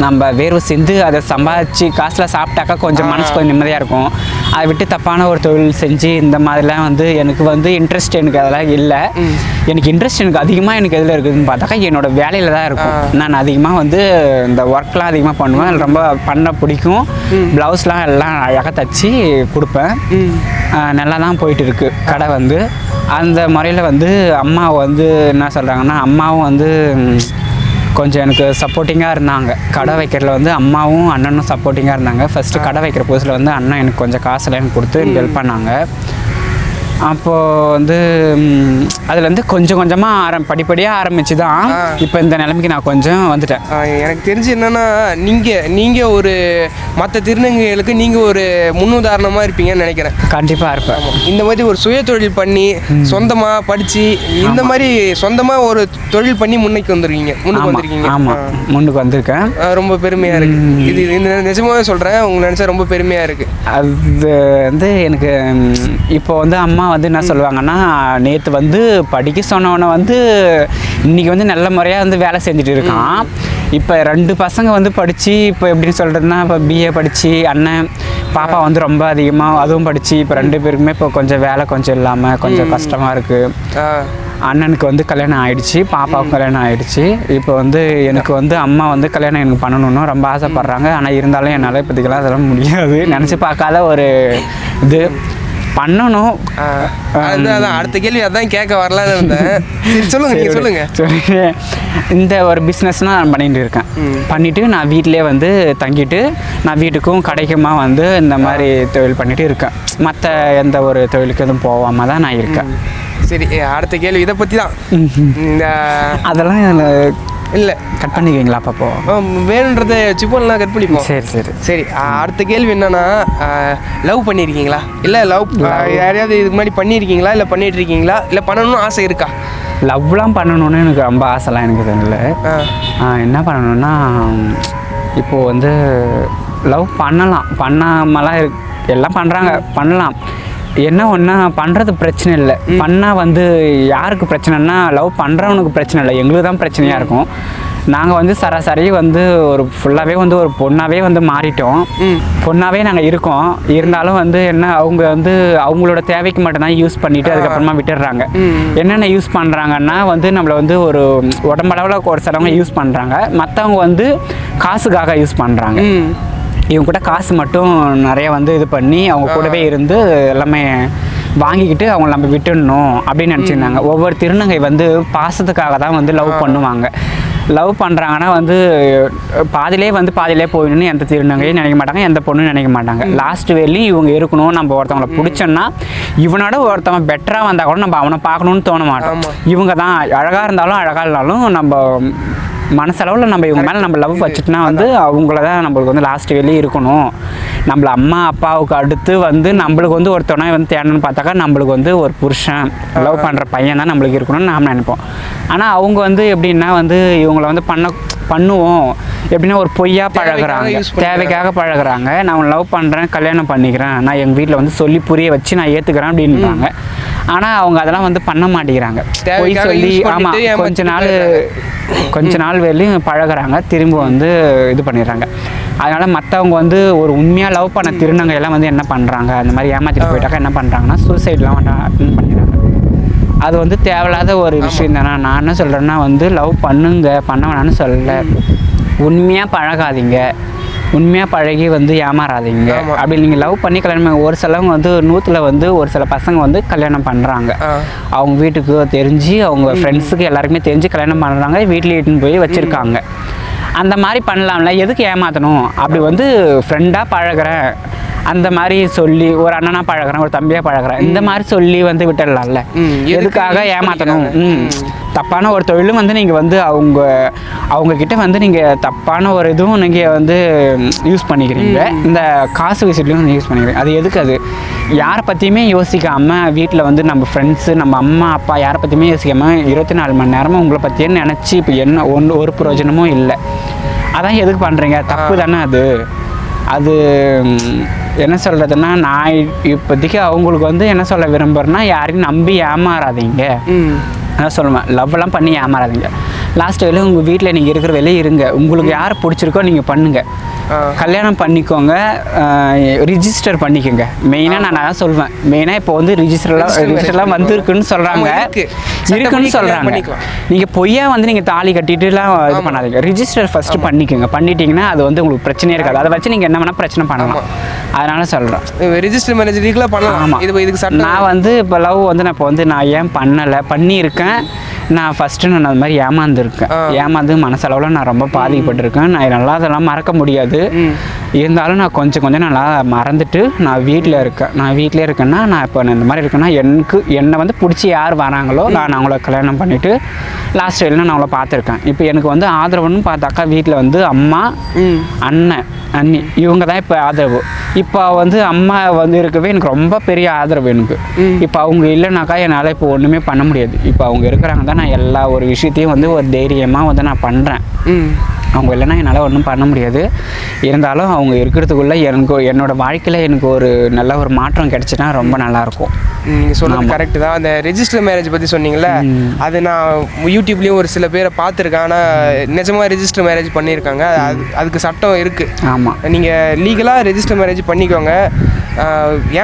[SPEAKER 1] நம்ம வேர்வை செஞ்சு அதை சம்பாதிச்சு காசில் சாப்பிட்டாக்கா கொஞ்சம் மனசு கொஞ்சம் நிம்மதியாக இருக்கும். அதை விட்டு தப்பான ஒரு தொழில் செஞ்சு இந்த மாதிரிலாம் வந்து எனக்கு வந்து இன்ட்ரெஸ்ட் எனக்கு அதெல்லாம் இல்லை. எனக்கு இன்ட்ரெஸ்ட் எனக்கு அதிகமாக எனக்கு எதில் இருக்குதுன்னு பார்த்தாக்கா என்னோடய வேலையில் தான் இருக்கும். நான் அதிகமாக வந்து இந்த ஒர்க்லாம் அதிகமாக பண்ணுவேன், ரொம்ப பண்ண பிடிக்கும். ப்ளவுஸ்லாம் எல்லாம் அழகாக தைச்சி கொடுப்பேன். நல்லா தான் போயிட்டு இருக்குது கடை வந்து. அந்த முறையில் வந்து அம்மா வந்து என்ன சொல்கிறாங்கன்னா, அம்மாவும் வந்து கொஞ்சம் எனக்கு சப்போர்ட்டிங்காக இருந்தாங்க. கடை வைக்கிறதுல வந்து அம்மாவும் அண்ணனும் சப்போர்ட்டிங்காக இருந்தாங்க. ஃபஸ்ட்டு கடை வைக்கிற புதுசில் வந்து அண்ணன் எனக்கு கொஞ்சம் காசுலாம் எனக்கு கொடுத்து ஹெல்ப் பண்ணாங்க. அப்போது வந்து அதுலேருந்து கொஞ்சமாக படிப்படியாக ஆரம்பித்து தான் இப்போ இந்த நிலைமைக்கு நான் கொஞ்சம் வந்துட்டேன்.
[SPEAKER 4] எனக்கு தெரிஞ்சு என்னென்னா, நீங்கள் ஒரு மற்ற திருநங்கைகளுக்கு நீங்கள் ஒரு முன்னுதாரணமாக இருப்பீங்கன்னு நினைக்கிறேன்.
[SPEAKER 1] கண்டிப்பாக இருப்பேன்.
[SPEAKER 4] இந்த மாதிரி ஒரு சுய தொழில் பண்ணி சொந்தமாக படித்து இந்த மாதிரி சொந்தமாக ஒரு தொழில் பண்ணி முன்னுக்கு வந்திருக்கீங்க.
[SPEAKER 1] ஆமாம், முன்னுக்கு வந்திருக்கேன்.
[SPEAKER 4] ரொம்ப பெருமையாக இருக்குது. இது நிஜமாவே சொல்கிறேன், உங்களை நினச்சா ரொம்ப பெருமையாக இருக்குது.
[SPEAKER 1] அது வந்து எனக்கு இப்போ வந்து அம்மா வந்து என்ன சொல்லுவாங்கன்னா, நேற்று வந்து படிக்க சொன்னவனை வந்து இன்றைக்கி வந்து நல்ல முறையாக வந்து வேலை செஞ்சுட்டு இருக்கான். இப்போ 2 பசங்க வந்து படித்து இப்போ எப்படின்னு சொல்கிறதுனா, இப்போ பிஏ படித்து அண்ணன் பாப்பா வந்து ரொம்ப அதிகமாக அதுவும் படித்து இப்போ 2 பேருக்குமே இப்போ கொஞ்சம் வேலை கொஞ்சம் இல்லாமல் கொஞ்சம் கஷ்டமாக இருக்குது. அண்ணனுக்கு வந்து கல்யாணம் ஆகிடுச்சி, பாப்பாவுக்கு கல்யாணம் ஆகிடுச்சி. இப்போ வந்து எனக்கு வந்து அம்மா வந்து கல்யாணம் எனக்கு பண்ணணுன்னு ரொம்ப ஆசைப்பட்றாங்க. ஆனால் இருந்தாலும் என்னால் இப்போதைக்கெல்லாம் அதெல்லாம் முடியாது. நினச்சி பார்க்காத ஒரு இது பண்ணணும்.
[SPEAKER 4] அதான் அடுத்த கேள்வி அதான் கேட்க வரலான்னு இருந்தேன். சொல்லுங்க.
[SPEAKER 1] இந்த ஒரு பிஸ்னஸ்னால் நான் பண்ணிட்டு இருக்கேன். பண்ணிவிட்டு நான் வீட்டிலே வந்து தங்கிட்டு நான் வீட்டுக்கும் கடைக்குமா வந்து இந்த மாதிரி தொழில் பண்ணிட்டு இருக்கேன். மற்ற எந்த ஒரு தொழிலுக்கு எதுவும் போகாமல் தான் நான் இருக்கேன்.
[SPEAKER 4] சரி, அடுத்த கேள்வி இதை பற்றி தான். இந்த
[SPEAKER 1] அதெல்லாம்
[SPEAKER 4] இல்லை
[SPEAKER 1] கட் பண்ணிக்குவீங்களா அப்பப்போ?
[SPEAKER 4] வேணுன்றதை சிப்போலாம் கட் பண்ணிப்போம். சரி. அடுத்த கேள்வி என்னன்னா, லவ் பண்ணியிருக்கீங்களா? இல்லை யாரையாவது இதுக்கு முன்னாடி பண்ணியிருக்கீங்களா? இல்லை பண்ணிட்டு இருக்கீங்களா? இல்லை பண்ணணும்னு ஆசை இருக்கா?
[SPEAKER 1] லவ்லாம் பண்ணணுன்னு எனக்கு ரொம்ப ஆசைலாம் எனக்கு தெரியல. என்ன பண்ணணுன்னா, இப்போது வந்து லவ் பண்ணாமலாம் எல்லாம் பண்ணலாம். என்ன ஒன்றா பண்ணுறது பிரச்சனை இல்லை. பண்ணால் வந்து யாருக்கு பிரச்சனைனா, லவ் பண்ணுறவனுக்கு பிரச்சனை இல்லை, எங்களுக்கு தான் பிரச்சனையாக இருக்கும். நாங்கள் வந்து சராசரி வந்து ஒரு ஃபுல்லாகவே வந்து ஒரு பொண்ணாகவே வந்து மாறிட்டோம். பொண்ணாகவே நாங்கள் இருக்கோம். இருந்தாலும் வந்து அவங்க வந்து அவங்களோட தேவைக்கு மட்டும்தான் யூஸ் பண்ணிவிட்டு அதுக்கப்புறமா விட்டுடுறாங்க. என்னென்ன யூஸ் பண்ணுறாங்கன்னா வந்து நம்மளை வந்து ஒரு உடம்பளவில் ஒரு சிலவங்க யூஸ் பண்ணுறாங்க, மற்றவங்க வந்து காசுக்காக யூஸ் பண்ணுறாங்க. இவங்க கூட காசு மட்டும் நிறைய வந்து இது பண்ணி அவங்க கூடவே இருந்து எல்லாமே வாங்கிக்கிட்டு அவங்கள நம்ம விட்டுடணும் அப்படின்னு நினச்சிருந்தாங்க. ஒவ்வொரு திருநங்கை வந்து பாசத்துக்காக தான் வந்து லவ் பண்ணுவாங்க. லவ் பண்ணுறாங்கன்னா வந்து பாதியிலே போயிடணும்னு எந்த திருநங்கையும் நினைக்க மாட்டாங்க, எந்த பொண்ணும் நினைக்க மாட்டாங்க. லாஸ்ட் வேலையும் இவங்க இருக்கணும். நம்ம ஒருத்தவங்களை பிடிச்சோன்னா இவனோட ஒருத்தவன் பெட்டராக வந்தால் கூட நம்ம அவனை பார்க்கணுன்னு தோண மாட்டோம். இவங்க தான் அழகாக இருந்தாலும் அழகாக இருந்தாலும் நம்ம மனசளவில் நம்ம இவங்க மேலே நம்ம லவ் வச்சுட்டுனா வந்து அவங்கள தான் நம்மளுக்கு வந்து லாஸ்ட் வேலையும் இருக்கணும். நம்மள அம்மா அப்பாவுக்கு அடுத்து வந்து நம்மளுக்கு வந்து ஒரு துணை வந்து தேடணும்னு பார்த்தாக்கா நம்மளுக்கு வந்து ஒரு புருஷன் லவ் பண்ணுற பையன் தான் நம்மளுக்கு இருக்கணும்னு நாம் நினைப்போம். ஆனால் அவங்க வந்து எப்படின்னா வந்து இவங்கள வந்து பண்ணுவோம் எப்படின்னா ஒரு பொய்யா பழகுறாங்க, தேவைக்காக பழகுறாங்க. நான் லவ் பண்ணுறேன், கல்யாணம் பண்ணிக்கிறேன், நான் எங்கள் வீட்டில் வந்து சொல்லி புரிய வச்சு நான் ஏற்றுக்கிறேன் அப்படின்றாங்க. ஆனால் அவங்க அதெல்லாம் வந்து பண்ண மாட்டேங்கிறாங்க. பொய் சொல்லி ஆமாம் கொஞ்ச நாள் வரையும் பழகுறாங்க, திரும்ப வந்து இது பண்ணிடுறாங்க. அதனால் மற்றவங்க வந்து ஒரு உண்மையாக லவ் பண்ண திருநங்கையெல்லாம் வந்து என்ன பண்ணுறாங்க, அந்த மாதிரி ஏமாற்றிட்டு போயிட்டாக்கா என்ன பண்ணுறாங்கன்னா சூசைட்லாம் அட்டன் பண்ணிடுறாங்க. அது வந்து தேவையில்லாத ஒரு விஷயம் தானே. நான் என்ன சொல்கிறேன்னா வந்து லவ் பண்ண வேணான்னு சொல்லலை, உண்மையாக பழகாதீங்க, உண்மையாக பழகி வந்து ஏமாறாதீங்க. அப்படி நீங்கள் லவ் பண்ணி கல்யாணம் ஒரு சிலவங்க வந்து 100ல் வந்து ஒரு சில பசங்க வந்து கல்யாணம் பண்ணுறாங்க. அவங்க வீட்டுக்கு தெரிஞ்சு அவங்க ஃப்ரெண்ட்ஸுக்கு எல்லாருக்குமே தெரிஞ்சு கல்யாணம் பண்ணுறாங்க, வீட்டில் இட்டுன்னு போய் வச்சுருக்காங்க. அந்த மாதிரி பண்ணலாம்ல, எதுக்கு ஏமாற்றணும்? அப்படி வந்து ஃப்ரெண்டாக பழகிறேன் அந்த மாதிரி சொல்லி ஒரு அண்ணனா பழகிறேன், ஒரு தம்பியாக பழகிறேன், இந்த மாதிரி சொல்லி வந்து விட்டுடலாம்ல, எதுக்காக ஏமாற்றணும்? தப்பான ஒரு தொழிலும் வந்து நீங்கள் வந்து அவங்கக்கிட்ட வந்து நீங்கள் தப்பான ஒரு இதுவும் நீங்கள் வந்து யூஸ் பண்ணிக்கிறீங்க, இந்த காசு விஷயத்துலையும் வந்து யூஸ் பண்ணிக்கிறீங்க. அது எதுக்கு? அது யாரை பற்றியுமே யோசிக்காமல் வீட்டில் வந்து நம்ம ஃப்ரெண்ட்ஸு நம்ம அம்மா அப்பா யாரை பற்றியுமே யோசிக்காமல் 24 மணி நேரமும் உங்களை பற்றியே நினச்சி இப்போ என்ன ஒரு பிரயோஜனமும் இல்லை. அதான் எதுக்கு பண்ணுறீங்க? தப்பு தானே அது என்ன சொல்கிறதுன்னா, நான் இப்போதைக்கு அவங்களுக்கு வந்து என்ன சொல்ல விரும்புகிறேன்னா, யாரையும் நம்பி ஏமாறாதீங்க. அதான் சொல்லுவேன், லவ்லாம் பண்ணி ஏமாறாதீங்க. லாஸ்ட் வேலை உங்கள் வீட்டில் நீங்கள் இருக்கிற வேலையை இருங்க, உங்களுக்கு யார் பிடிச்சிருக்கோ நீங்கள் பண்ணுங்கள், கல்யாணம் பண்ணிக்கோங்க, ரிஜிஸ்டர் பண்ணிக்கோங்க. மெயினாக நான் அதான் சொல்வேன். மெயினாக இப்போ வந்து ரிஜிஸ்டர்லாம் வந்துருக்குன்னு சொல்கிறாங்க, இருக்குன்னு சொல்கிறாங்க. நீங்கள் பொய்யா வந்து நீங்கள் தாலி கட்டிட்டுலாம் இது பண்ணாதீங்க, ரிஜிஸ்டர் ஃபஸ்ட்டு பண்ணிக்கோங்க. பண்ணிட்டீங்கன்னா அது வந்து உங்களுக்கு பிரச்சனையே இருக்காது. அதை வச்சு நீங்கள் என்ன வேணால் பிரச்சனை பண்ணலாம். அதனால சொல்கிறேன்,
[SPEAKER 4] ரிஜிஸ்டர் மேரேஜ் லீகலாக பண்ணலாம்.
[SPEAKER 1] ஆமாம், இதுக்கு நான் வந்து இப்போ லவ் வந்து நான் இப்போ வந்து நான் ஏன் பண்ணியிருக்கேன், நான் ஃபஸ்ட்டு நான் அது மாதிரி ஏமாந்து மனசளவில் நான் ரொம்ப பாதிக்கப்பட்டிருக்கேன். நான் நல்லா அதெல்லாம் மறக்க முடியாது. இருந்தாலும் நான் கொஞ்சம் நல்லா மறந்துட்டு நான் வீட்டில் இருக்கேன்னா நான் இப்போ இந்த மாதிரி இருக்கேன்னா என்னை வந்து பிடிச்சி யார் வராங்களோ நான் அவங்கள கல்யாணம் பண்ணிவிட்டு லாஸ்ட் வரையிலும் நான் அவங்கள பார்த்துருக்கேன். இப்போ எனக்கு வந்து ஆதரவுன்னு பார்த்தாக்கா வீட்டில் வந்து அம்மா அண்ணி இவங்க தான் இப்போ ஆதரவு. இப்போ வந்து அம்மா வந்து இருக்கவே எனக்கு ரொம்ப பெரிய ஆதரவு எனக்கு. இப்போ அவங்க இல்லைனாக்கா என்னால் இப்போ ஒன்றுமே பண்ண முடியாது. இப்போ அவங்க இருக்கிறாங்க தான் நான் எல்லா ஒரு விஷயத்தையும் வந்து ஒரு தைரியமாக வந்து நான் பண்ணுறேன். அவங்க இல்லைன்னா என்னால் ஒன்றும் பண்ண முடியாது. இருந்தாலும் அவங்க இருக்கிறதுக்குள்ளே என்னோடய வாழ்க்கையில் எனக்கு ஒரு நல்ல ஒரு மாற்றம் கிடச்சினா ரொம்ப நல்லாயிருக்கும்.
[SPEAKER 4] நீங்கள் சொன்னது கரெக்டு தான். அந்த ரெஜிஸ்டர் மேரேஜ் பற்றி சொன்னீங்களே, அது நான் யூடியூப்லேயும் ஒரு சில பேரை பார்த்துருக்கேன். ஆனால் நிஜமாக ரெஜிஸ்டர் மேரேஜ் பண்ணியிருக்காங்க, அதுக்கு சட்டம் இருக்குது.
[SPEAKER 1] ஆமாம்,
[SPEAKER 4] நீங்கள் லீகலாக ரெஜிஸ்டர் மேரேஜ் பண்ணிக்கோங்க,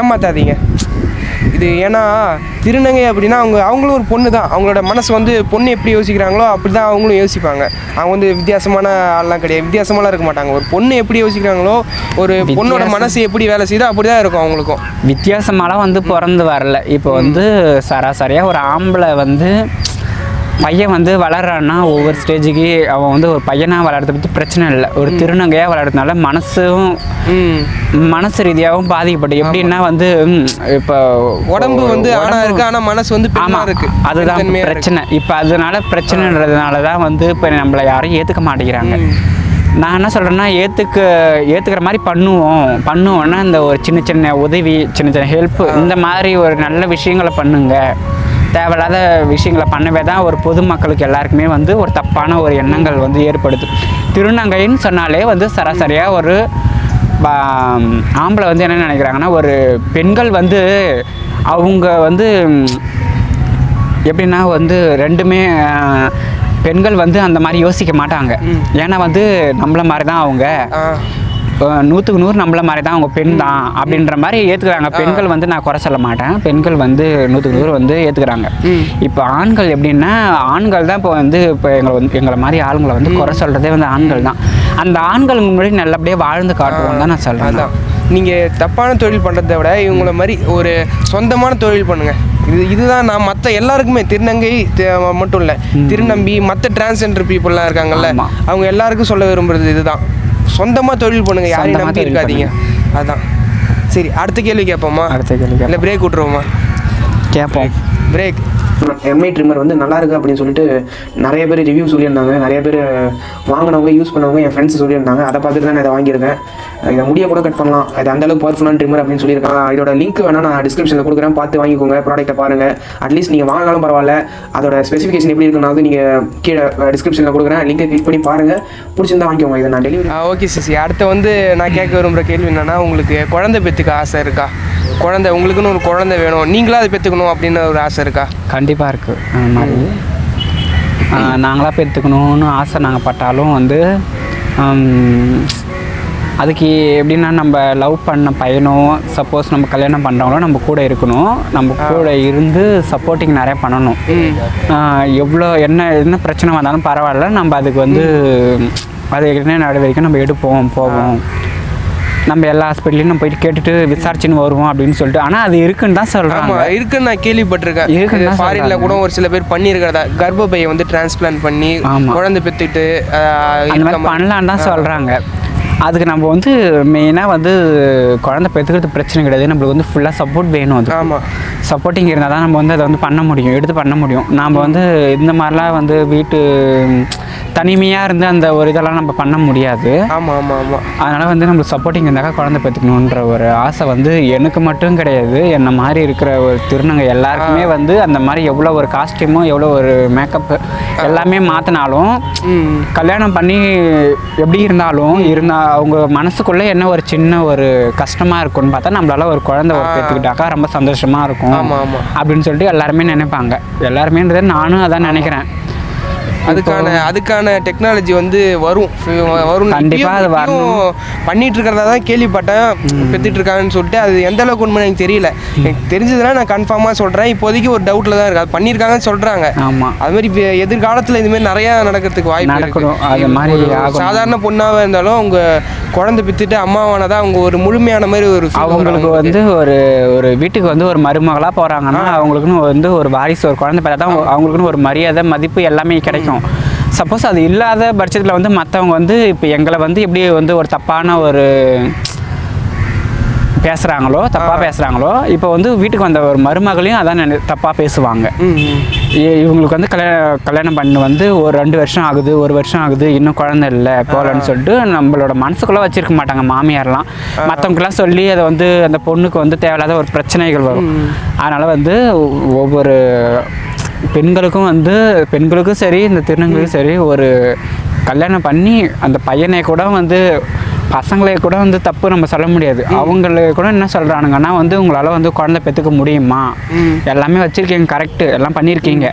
[SPEAKER 4] ஏமாத்தாதீங்க. இது ஏன்னா திருநங்கை அப்படின்னா அவங்களும் ஒரு பொண்ணு தான். அவங்களோட மனசு வந்து பொண்ணு எப்படி யோசிக்கிறாங்களோ அப்படி தான் அவங்களும் யோசிப்பாங்க. அவங்க வந்து வித்தியாசமான ஆள்லாம் கிடையாது, வித்தியாசமாலாம் இருக்க மாட்டாங்க. ஒரு பொண்ணு எப்படி யோசிக்கிறாங்களோ, ஒரு பொண்ணோட மனசு எப்படி வேலை செய்யுதோ அப்படி தான் இருக்கும் அவங்களுக்கும்.
[SPEAKER 1] வித்தியாசமாலாம் வந்து பிறந்து வரல. இப்போ வந்து சராசரியாக ஒரு ஆம்பளை வந்து பையன் வந்து வளர்றான்னா ஒவ்வொரு ஸ்டேஜுக்கு அவன் வந்து ஒரு பையனாக வளர்றத பற்றி பிரச்சனை இல்லை. ஒரு திருநங்கையாக வளர்றதுனால மனசு ரீதியாகவும் பாதிக்கப்பட்டு எப்படின்னா வந்து இப்போ
[SPEAKER 4] உடம்பு வந்து ஆனா இருக்கு, ஆனால் மனசு வந்து பெண்ணா இருக்கு.
[SPEAKER 1] அதுதான் பிரச்சனை. இப்போ அதனால பிரச்சனைன்றதுனால தான் வந்து இப்போ நம்மளை யாரும் ஏற்றுக்க மாட்டேங்கிறாங்க. நான் என்ன சொல்கிறேன்னா, ஏற்றுக்கிற மாதிரி பண்ணுவோன்னா இந்த ஒரு சின்ன உதவி, சின்ன ஹெல்ப், இந்த மாதிரி ஒரு நல்ல விஷயங்களை பண்ணுங்க. தேவையில்லாத விஷயங்களை பண்ணவே தான் ஒரு பொதுமக்களுக்கு எல்லாருக்குமே வந்து ஒரு தப்பான ஒரு எண்ணங்கள் வந்து ஏற்படுது. திருநங்கைன்னு சொன்னாலே வந்து சராசரியாக ஒரு ஆம்பளை வந்து என்ன நினைக்கிறாங்கன்னா, ஒரு பெண்கள் வந்து அவங்க வந்து எப்படின்னா வந்து ரெண்டுமே பெண்கள் வந்து அந்த மாதிரி யோசிக்க மாட்டாங்க. ஏன்னா வந்து நம்மள மாதிரி தான் அவங்க 100க்கு 100 நம்மள மாதிரி தான் அவங்க பெண் தான் அப்படின்ற மாதிரி ஏற்றுக்கிறாங்க. பெண்கள் வந்து நான் குறை சொல்ல மாட்டேன், பெண்கள் வந்து 100க்கு 100 வந்து ஏற்றுக்கிறாங்க. இப்போ ஆண்கள் எப்படின்னா, ஆண்கள் தான் இப்போ எங்களை மாதிரி ஆளுங்களை வந்து குறை சொல்கிறதே வந்து ஆண்கள் தான். அந்த ஆண்களுக்கு முன்னாடி நல்லபடியாக வாழ்ந்து காட்டுவோம் தான் நான் சொல்கிறேன்.
[SPEAKER 4] நீங்கள் தப்பான தொழில் பண்ணுறதை விட இவங்கள மாதிரி ஒரு சொந்தமான தொழில் பண்ணுங்கள். இதுதான் நான் மற்ற எல்லாருக்குமே திருநங்கை மட்டும் இல்லை, திருநம்பி மற்ற டிரான்ஸ்ஜெண்டர் பீப்புளெலாம் இருக்காங்கல்ல, அவங்க எல்லாருக்கும் சொல்ல விரும்புறது இதுதான். சொந்தமாக தொழில் பண்ணுங்க, யாரையும் நம்பி இருக்காதீங்க. அதுதான். சரி, அடுத்த கேள்வி கேட்போமா?
[SPEAKER 1] அடுத்த கேள்வி
[SPEAKER 4] இல்லை பிரேக் விட்ருவோமா?
[SPEAKER 1] கேட்போம்.
[SPEAKER 4] பிரேக். எம்ஐ ட்ரிம்மர் வந்து நல்லா இருக்குது அப்படின்னு சொல்லிட்டு நிறைய பேர் ரிவ்யூ சொல்லியிருந்தாங்க. நிறைய பேர் வாங்கினவங்க யூஸ் பண்ணவங்க என் ஃப்ரெண்ட்ஸ் சொல்லியிருந்தாங்க. அதை பார்த்துட்டு தான் நான் இதை வாங்கியிருக்கேன். இதை முடிய கூட கட் பண்ணலாம், இது அந்தளவுக்கு பவர்ஃபுல்லான ட்ரிம்மர் அப்படின்னு சொல்லியிருக்காங்க. இதோட லிங்க் வேணால் நான் டிஸ்கிரிப்ஷனில் கொடுக்குறேன், பார்த்து வாங்கிக்கோங்க. ப்ராடக்ட்டை பாருங்கள். அட்லீஸ்ட் நீங்கள் வாங்கினாலும் பரவாயில்ல, அதோட ஸ்பெசிஃபிகேஷன் எப்படி இருக்குன்னாவது நீங்கள் கீழே டிஸ்கிரிப்ஷனில் கொடுக்குறேன், லிங்கை கிளிக் பண்ணி பாருங்கள். பிடிச்சிருந்தா வாங்கிக்கோங்க. இதை நான் டெலிவரி. Okay CC. அடுத்து வந்து நான் கேட்க விரும்புகிற கேள்வி என்னென்னா, உங்களுக்கு குழந்தை பெற்றுக்க ஆசை இருக்கா? குழந்தை உங்களுக்குன்னு ஒரு குழந்தை வேணும், நீங்களாக அதை பெற்றுக்கணும் அப்படின்னு ஒரு ஆசை இருக்கா?
[SPEAKER 1] கண்டிப்பாக இருக்குது. அந்த மாதிரி நாங்களாக பெற்றுக்கணும்னு ஆசை நாங்கள் பட்டாலும் வந்து அதுக்கு எப்படின்னா நம்ம லவ் பண்ண பையனோ சப்போஸ் நம்ம கல்யாணம் பண்ணுறவங்களோ நம்ம கூட இருக்கணும். நம்ம கூட இருந்து சப்போர்ட்டிங் நிறையா பண்ணணும். எவ்வளோ என்ன பிரச்சனை வந்தாலும் பரவாயில்ல, நம்ம அதுக்கு வந்து அது என்ன நடவடிக்கை நம்ம எடுப்போம், போவோம். நம்ம எல்லா ஹாஸ்பிட்டலையும் நம்ம போயிட்டு கேட்டுட்டு விசாரிச்சுன்னு வருவோம் அப்படின்னு சொல்லிட்டு. ஆனால் அது இருக்குன்னு தான் சொல்கிறாங்க.
[SPEAKER 4] இருக்குன்னு நான் கேள்விப்பட்டிருக்கேன். ஃபாரின்ல கூட ஒரு சில பேர் பண்ணியிருக்கிறதா, கர்ப்பப்பையை வந்து டிரான்ஸ்பிளான்ட் பண்ணி குழந்தை பெற்றுட்டு
[SPEAKER 1] அந்த மாதிரி பண்ணலான்னு தான் சொல்கிறாங்க. அதுக்கு நம்ம வந்து மெயினாக வந்து குழந்தை பெற்றுக்கிறது பிரச்சனை கிடையாது, நம்மளுக்கு வந்து ஃபுல்லாக சப்போர்ட் வேணும். அது
[SPEAKER 4] ஆமாம்,
[SPEAKER 1] சப்போர்ட்டிங் இருந்தால் தான் நம்ம வந்து அதை வந்து பண்ண முடியும், எடுத்து பண்ண முடியும். நாம் வந்து இந்த மாதிரிலாம் வந்து வீட்டு தனிமையாக இருந்து அந்த ஒரு இதெல்லாம் நம்ம பண்ண முடியாது.
[SPEAKER 4] ஆமாம் ஆமாம் ஆமாம்.
[SPEAKER 1] அதனால் வந்து நம்மளுக்கு சப்போர்ட்டிங் இருந்தாக்கா குழந்தை பெற்றுக்கணுன்ற ஒரு ஆசை வந்து எனக்கு மட்டும் கிடையாது, என்னை மாதிரி இருக்கிற ஒரு திருநங்கை எல்லாருக்குமே வந்து அந்த மாதிரி எவ்வளோ ஒரு காஸ்டியூமும் எவ்வளோ ஒரு மேக்கப்பு எல்லாமே மாற்றினாலும் கல்யாணம் பண்ணி எப்படி இருந்தாலும் அவங்க மனசுக்குள்ளே என்ன ஒரு சின்ன ஒரு கஷ்டமாக இருக்குன்னு பார்த்தா நம்மளால ஒரு குழந்தை ஒரு பெற்றுக்கிட்டாக்கா ரொம்ப சந்தோஷமாக இருக்கும் அப்படின்னு சொல்லிட்டு எல்லாருமே நினைப்பாங்க. எல்லாருமேன்றது நானும் அதான் நினைக்கிறேன்.
[SPEAKER 4] அதுக்கான டெக்னாலஜி வந்து வரும்
[SPEAKER 1] கண்டிப்பாக. அது வரணும்.
[SPEAKER 4] பண்ணிட்டு இருக்கிறதா தான் கேள்விப்பட்டேன், பெற்றுட்டு இருக்காங்கன்னு சொல்லிட்டு. அது எந்த அளவுக்கு உண்மை எனக்கு தெரியல. எனக்கு தெரிஞ்சதுன்னா நான் கன்ஃபார்மாக சொல்கிறேன். இப்போதைக்கு ஒரு டவுட்டில் தான் இருக்குது. அது பண்ணியிருக்காங்கன்னு சொல்கிறாங்க.
[SPEAKER 1] ஆமாம்.
[SPEAKER 4] அது மாதிரி எதிர்காலத்தில் இதுமாதிரி நிறையா நடக்கிறதுக்கு வாய்ப்பு
[SPEAKER 1] நடக்கணும். அது மாதிரி
[SPEAKER 4] சாதாரண பொண்ணாக இருந்தாலும் அவங்க குழந்தை பெற்றுட்டு அம்மாவானதான் அவங்க ஒரு முழுமையான மாதிரி ஒரு
[SPEAKER 1] அவங்களுக்கு வந்து ஒரு வீட்டுக்கு வந்து ஒரு மருமகளாக போகிறாங்கன்னா அவங்களுக்குன்னு வந்து ஒரு வாரிசு ஒரு குழந்தை பார்த்தா தான் அவங்களுக்குன்னு ஒரு மரியாதை மதிப்பு எல்லாமே கிடைக்கும். சப்போஸ் அது இல்லாத பட்சத்தில் வந்து மற்றவங்க வந்து இப்போ எங்களை வந்து எப்படி வந்து ஒரு தப்பான ஒரு தப்பாக பேசுகிறாங்களோ இப்போ வந்து வீட்டுக்கு வந்த ஒரு மருமகளையும் அதான் தப்பாக பேசுவாங்க. இவங்களுக்கு வந்து கல்யாணம் பண்ணி வந்து ஒரு 2 வருஷம் ஆகுது, 1 வருஷம் ஆகுது, இன்னும் குழந்தை இல்லை போகலன்னு சொல்லிட்டு நம்மளோட மனசுக்குள்ளே வச்சுருக்க மாட்டாங்க மாமியார்லாம். மற்றவங்களாம் சொல்லி அதை வந்து அந்த பொண்ணுக்கு வந்து தேவையில்லாத ஒரு பிரச்சனைகள் வரும். அதனால் வந்து ஒவ்வொரு பெண்களுக்கும் சரி இந்த திருநங்கைக்கும் சரி ஒரு கல்யாணம் பண்ணி அந்த பையனை கூட வந்து பசங்களே கூட வந்து தப்பு நம்ம சொல்ல முடியாது. அவங்களே கூட என்ன சொல்கிறானுங்கன்னா வந்து உங்களால் வந்து குழந்தை பெற்றுக்க முடியுமா, எல்லாமே வச்சுருக்கீங்க, கரெக்டு, எல்லாம் பண்ணியிருக்கீங்க,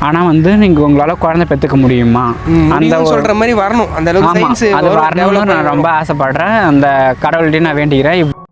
[SPEAKER 1] ஆனால் வந்து நீங்கள் உங்களால் குழந்தை பெற்றுக்க முடியுமா அந்த
[SPEAKER 4] சொல்கிற மாதிரி வரணும். அந்த அளவுக்கு
[SPEAKER 1] அது வரணும்னு நான் ரொம்ப ஆசைப்படுறேன். அந்த கடவுள்கிட்டையும் நான் வேண்டிக்கிறேன்.